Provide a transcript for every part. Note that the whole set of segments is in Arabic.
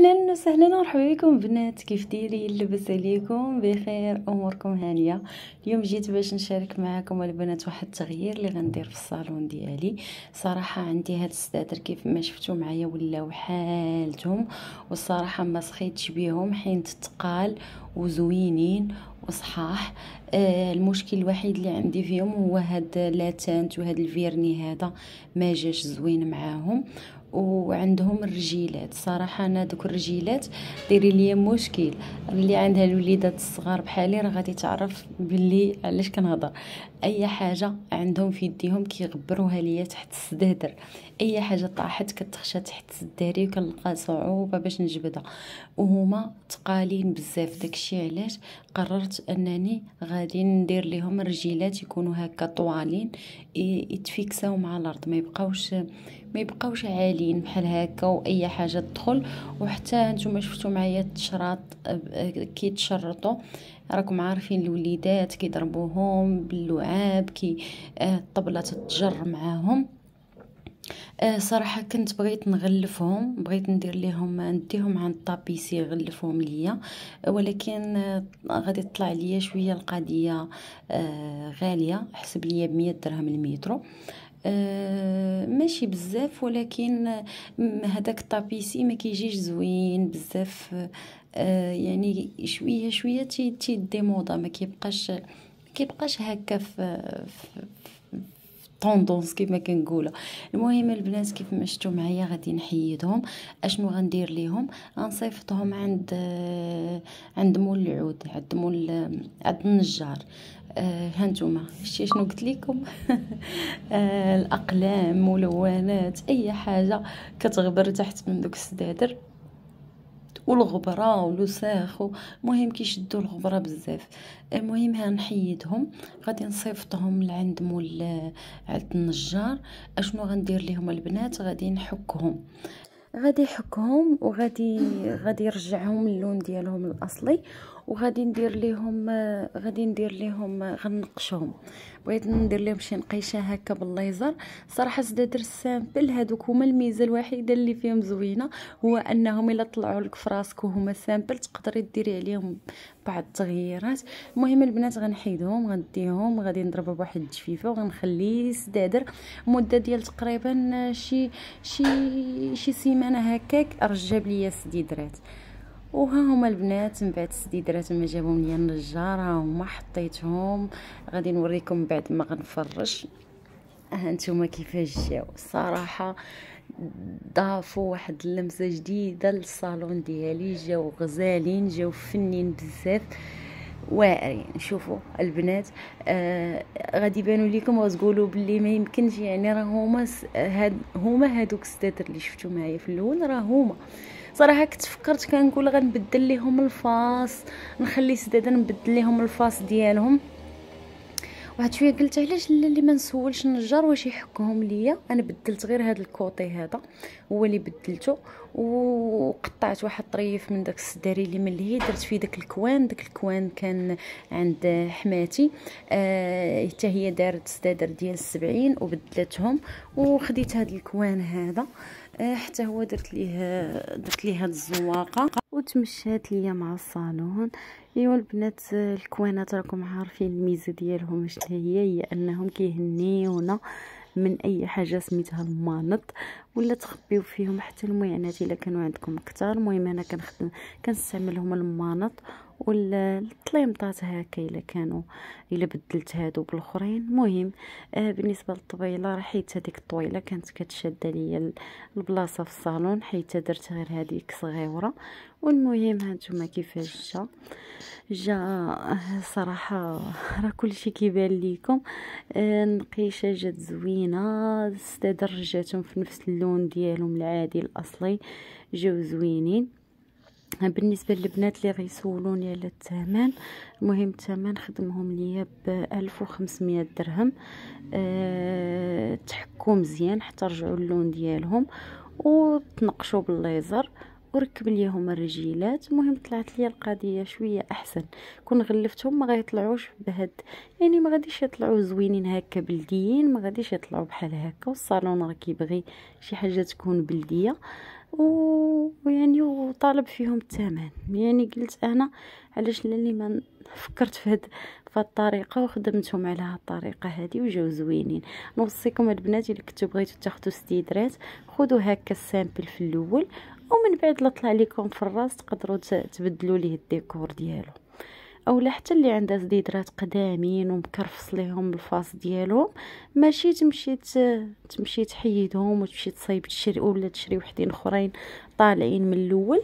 اهلا وسهلا ومرحبا بكم بنات، كيف دايرين؟ لاباس عليكم؟ بخير؟ اموركم هانيه؟ اليوم جيت باش نشارك معكم البنات واحد التغيير اللي غندير في الصالون ديالي. صراحه عندي هاد السدادر كيف ما شفتوا معايا ولاو حالتهم، والصراحه ما سخيتش بيهم حين تقال وزوينين وصحاح. المشكل الوحيد اللي عندي فيهم هو هاد لاتانت وهاد الفيرني هذا ما جاش زوين معاهم. وعندهم الرجيلات، صراحه انا دوك الرجيلات ديري ليا مشكل. اللي عندها الوليدات الصغار بحالي راه غادي تعرف باللي علاش كنهضر. اي حاجه عندهم في يديهم كيغبروها ليا تحت السدادر، اي حاجه طاحت كتخشى تحت سداري وكنلقى صعوبه باش نجبدها، وهما تقالين بزاف. داكشي علاش قررت انني غادي ندير لهم الرجيلات يكونوا هكا طوالين، يتفيكساو مع الارض، ما يبقاوش عاليين بحال هكا واي حاجه تدخل. وحتى نتوما شفتوا معايا التشراط كيتشرطوا، راكم عارفين الوليدات كيضربوهم باللعاب الطبله تتجر معاهم. صراحه كنت بغيت نغلفهم، بغيت ندير لهم نديهم عند طابيسي يغلفهم ليا، ولكن غادي تطلع ليا شويه القضيه غاليه، حسب ليا ب100 درهم المترو. ماشي بزاف، ولكن هداك الطابيسي ما كيجيش زوين بزاف. يعني شويه شويه تيدي موضه، ما كيبقاش هكا في طوندونس كيما كنقولوا. المهم البنات كيف ما شفتوا معايا غادي نحيدهم. اشنو غندير ليهم؟ غنصيفطهم عند مول العود، عند النجار. هانتوما شتي شنو قلت لكم؟ الاقلام، ملونات، اي حاجه كتغبر تحت من دوك السدادر والغبره والوساخ. المهم كيشدوا الغبره بزاف. المهم هنحيدهم، غادي نصيفطهم لعند مول عند النجار. اشنو غندير لهم البنات؟ غادي يحكهم وغادي يرجعهم اللون ديالهم الاصلي، وغادي ندير لهم غنقشهم. بغيت ندير لهم شي نقيشه هكا بالليزر. صراحه سدادر السامبل هادوك هما الميزه الوحيده اللي فيهم زوينه، هو انهم الا طلعوا لك في راسك وهما سامبل تقدري ديري عليهم بعض التغييرات. المهم البنات غنحيدهم، غنديهم غادي نضربها بواحد الجفيفه وغنخليه السدادر مده ديال تقريبا شي سيمانه هكاك. رجاب ليا السديدرات، وها هما البنات من بعد السديدرات ما جابهم ليا النجار، ها هما حطيتهم. غادي نوريكم بعد ما غنفرش. ها نتوما كيفاش جاو. الصراحه ضافوا واحد اللمسه جديده للصالون ديالي، جاو غزالين، جاو فنين بزاف، واعرين. شوفوا البنات، غادي يبانوا لكم وتقولوا باللي ما يمكنش، يعني راه هما هادوك السدادر اللي شفتوا معايا في الاول راه هما. صراحه كنت فكرت كنقول غنبدل لهم الفاس، نخلي السدادر نبدل لهم الفاس ديالهم. واحد شويه قلت علاش لا اللي ما نسولش النجار واش يحكهم ليا. انا بدلت غير هذا الكوطي هذا هو اللي بدلته، وقطعت واحد طريف من داك السداري اللي ملهي درت فيه داك الكوان كان عند حماتي. حتى هي دارت سدادر ديال 70 وبدلتهم، وخديت هذا الكوان هذا حتى هو درت ليه هاد الزواقه وتمشات ليا مع الصالون. ايوا البنات، الكوانات راكم عارفين الميزه ديالهم شنو هي انهم كيهنيونا من اي حاجه سميتها المانط، ولا تخبيو فيهم حتى المعانات الا كانوا عندكم كتار. المهم انا كنستعملهم المانط والطليمطات هكا الا بدلت هادو بالاخرين. المهم بالنسبه للطويله راه حيت هذيك الطويله كانت كتشد ليا البلاصه في الصالون، حيت درت غير هذيك صغيره. والمهم هانتوما كيفاش جا صراحه راه كلشي كيبان ليكم. النقيشه جات زوينه، السدادر رجعتهم في نفس اللون ديالهم العادي الاصلي، جاو زوينين. بالنسبه للبنات اللي غيسولوني على الثمن، المهم الثمن خدمهم ليا ب1500 درهم. تحكوا مزيان حتى رجعوا اللون ديالهم، وتنقشوا بالليزر، وركب ليهم الرجيلات. المهم طلعت لي القضيه شويه احسن. كون غلفتهم ما غيطلعوش بهاد، يعني ما غاديش يطلعوا زوينين هكا بلديين، ما غاديش يطلعوا بحال هكا. والصالون راه كيبغي شي حاجه تكون بلديه، ويعني طالب فيهم الثمن. يعني قلت انا علاش اللي ما فكرت في هاد الطريقه وخدمتهم على هاد الطريقه هذه وجاو زوينين. نوصيكم البنات الا كنتو بغيتو تاخذوا ستيدرات خذوا هكا السامبل في الاول، ومن بعد لا طلع لكم في الراس تقدروا تبدلوا ليه الديكور ديالو. اولا حتى اللي عندها زديدرات قدامين ومكرفص ليهم الفاس ديالهم ماشي تمشي تحيدهم وتمشي تصايب تشري ولا تشري وحدين اخرين طالعين من الاول.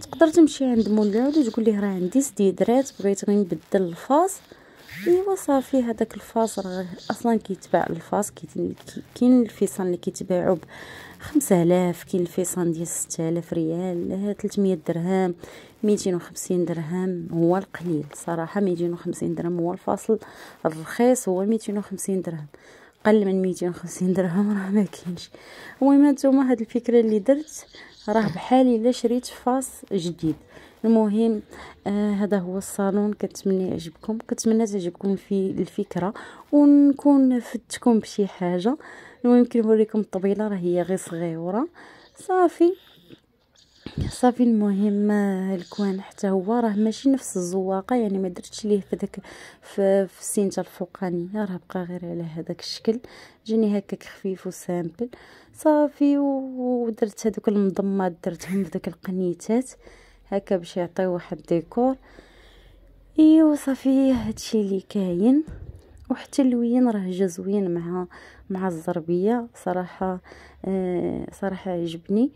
تقدر تمشي عند مولاود وتقول ليه راه عندي زديدرات بغيت غير نبدل الفاس. ايوا صافي هذاك الفاس راه اصلا كيتباع الفاس كاين الفيصان اللي كيتباعوا ب5000، كاين الفيصان ديال 6000 ريال، 300 درهم، 250 درهم هو القليل صراحه. 250 درهم هو الفاصل الرخيص، هو 250 درهم. قل من 250 درهم راه ما كاينش. المهم نتوما هاد الفكره اللي درت راه بحال الا شريت فاس جديد. المهم هذا هو الصالون. كنتمنى يعجبكم، كنتمنى تعجبكم في الفكره ونكون فدتكم بشي حاجه. المهم كنوريكم الطبيله راه هي غير صغيره صافي. المهم الكوان حتى هو راه ماشي نفس الزواقه، يعني ما درتش ليه في داك في السينجه الفوقانيه، راه بقى غير على هذاك الشكل. جاني هكاك خفيف وسامبل صافي. ودرت هذوك المضمات درتهم في داك القنيتات هكا باش يعطيو واحد الديكور. ايوا صافي هادشي اللي كاين. وحتى اللوين راه جا زوين مع الزربيه صراحه. صراحه عجبني.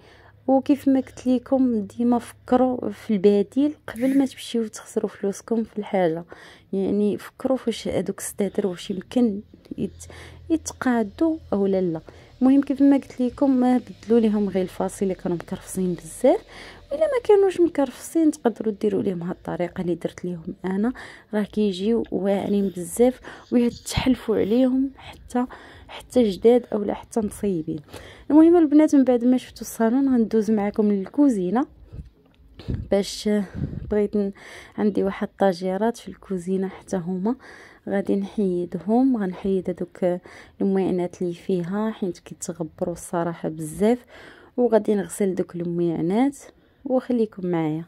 وكيف ما قلت لكم ديما فكروا في البديل قبل ما تمشيو تخسروا فلوسكم في الحاجه. يعني فكروا فاش هذوك الستاتر واش يمكن يتقادوا او لا. المهم كيف ما قلت لكم ما بدلوا لهم غير الفاصل اللي كانوا مكرفصين بزاف، الا ما كانوش مكرفصين تقدروا ديروا لهم هاد الطريقه اللي درت لهم انا. راه كيجيو واعرين بزاف ويتحلفوا عليهم حتى جداد اولا حتى مصيبين. المهم البنات من بعد ما شفتوا الصالون غندوز معكم للكوزينه باش بغيت عندي واحد الطاجيرات في الكوزينه حتى هما غادي نحيدهم. غنحيد هذوك المعينات اللي فيها حيت كيتغبروا الصراحه بزاف، وغادي نغسل دوك المعينات وخليكم معايا.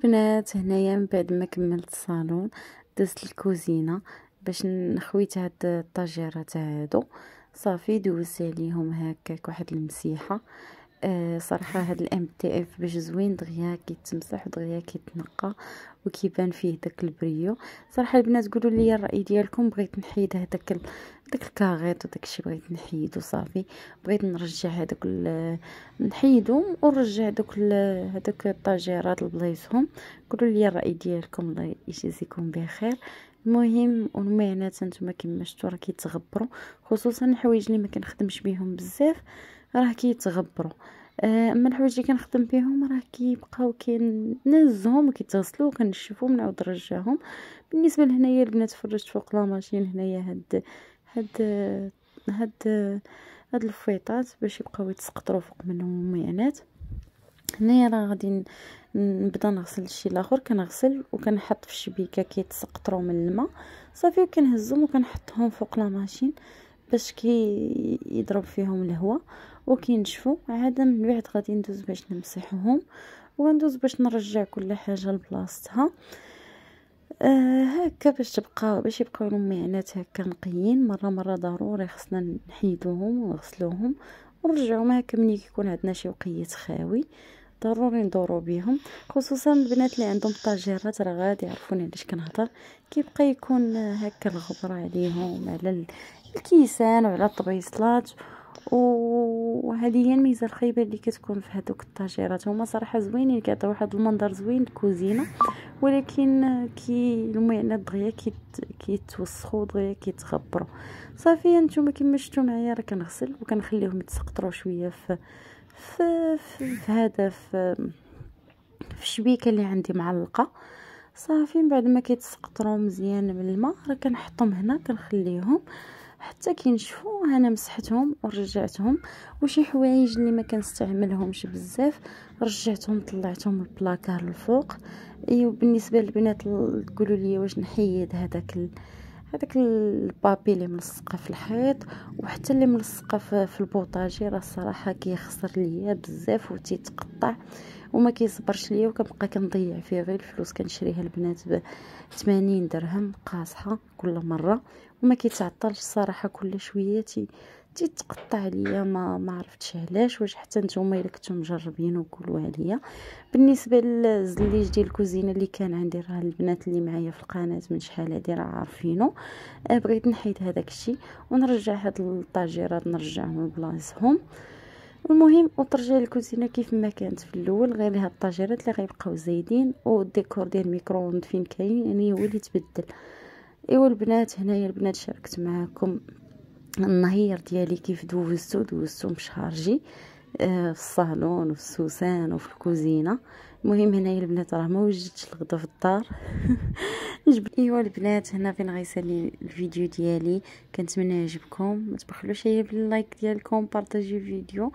البنات هنايا من بعد ما كملت الصالون دزت الكوزينه باش نخويت هاد الطاجيرات هادو صافي. دوزت عليهم هكاك واحد المسيحه. صراحه هاد الام تي اف باش زوين دغيا كيتمسح ودغيا كيتنقى وكيبان فيه داك البريو. صراحه البنات قولوا لي الراي ديالكم. بغيت نحيد هذاك الكاغيط وداك الشيء بغيت نحيدو صافي. بغيت نرجع هذوك نحيدهم ونرجع هذوك الطاجيرات لبلايصهم. قولوا لي الراي ديالكم الله يجازيكم بخير. المهم والمعينات نتوما كما شفتوا راه كيتغبروا، خصوصا الحوايج اللي ما كنخدمش بهم بزاف راه كيتغبروا. اما الحوايج اللي كنخدم بهم راه كيبقاو كننزهم وكيتغسلوا وكنشفوهم ونعاود نرجعهم. بالنسبه لهنايا البنات فرجت فوق لا ماشين هنايا هاد الفويطات باش يبقاو يتسقطروا فوق منهم المعينات. هنايا راه غادي نبدا نغسل الشيء الاخر. كنغسل وكنحط في الشبيكه كيتسقطروا من الماء صافي، وكنهزهم وكنحطهم فوق لا ماشين باش كي يضرب فيهم الهواء وكينشفوا. عاد من بعد غادي ندوز باش نمسحهم وندوز باش نرجع كل حاجه لبلاصتها. هكا باش يبقاو المعانات هكا نقيين. مره ضروري خصنا نحيدوهم ونغسلوهم ونرجعوهم. هكا ملي كيكون عندنا شي وقيت خاوي ضروري ندورو بيهم، خصوصا البنات اللي عندهم طاجيرات راه غادي يعرفوني علاش كنهضر. كيبقى يكون هكا الغبره عليهم على الكيسان وعلى الطبيصلات، وهذه هي الميزه الخايبه اللي كتكون في هذوك الطاجيرات. هما صراحه زوينين كيعطيو واحد المنظر زوين للكوزينه، ولكن المعانات دغيا كيتوسخوا دغيا كيتغبروا. صافي نتوما كما شفتوا معايا راه كنغسل وكنخليهم يتسقطروا شويه في هذا في الشبيكه اللي عندي معلقه. صافي من بعد ما كيتسقطروا مزيان من الماء راه كنحطهم هنا كنخليهم حتى كينشفوا. انا مسحتهم ورجعتهم، وشي حوايج اللي ما كنستعملهمش بزاف رجعتهم طلعتهم البلاكار الفوق. ايوا بالنسبه للبنات تقولوا لي واش نحيد هذاك البابي اللي ملصقه في الحيط وحتى اللي ملصقه في البوطاجي، راه الصراحه كيخسر ليا بزاف وتيتقطع وما كيصبرش ليا، وكنبقى كنضيع فيه غير الفلوس. كنشريها البنات ب 80 درهم قاصحه كل مره وما كيتعطلش الصراحه. كل شويه تيتقطع ليا، ما عرفتش علاش. واش حتى نتوما الا كنتو مجربين وقولوا عليا. بالنسبه للزليج ديال الكوزينه اللي كان عندي، راه البنات اللي معايا في القناه من شحال هادي راه عارفينه. بغيت نحيد هذاك الشيء ونرجع هاد الطاجيرات نرجعهم لبلاصتهم. المهم وترجع الكوزينه كيف ما كانت في الاول، غير هاد الطاجيرات اللي غيبقاو زايدين والديكور ديال الميكرووند فين كاين يعني هو اللي تبدل. ايوا البنات هنايا البنات شاركت معكم النهير ديالي كيف دوزتو مشارجي في الصالون وفي السوسان وفي الكوزينه. المهم هنايا البنات راه ما وجدتش الغدا في الدار. ايوا البنات هنا فين غيسالي الفيديو ديالي. كنتمنى يعجبكم، ما تبخلوش عليا باللايك ديالكم، بارطاجيو الفيديو،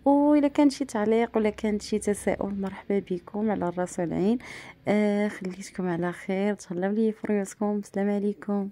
واذا كان شي تعليق ولا كان شي تساؤل مرحبا بكم على الراس والعين. خليتكم على خير، تهلاو لي في ريوسكم. السلام عليكم.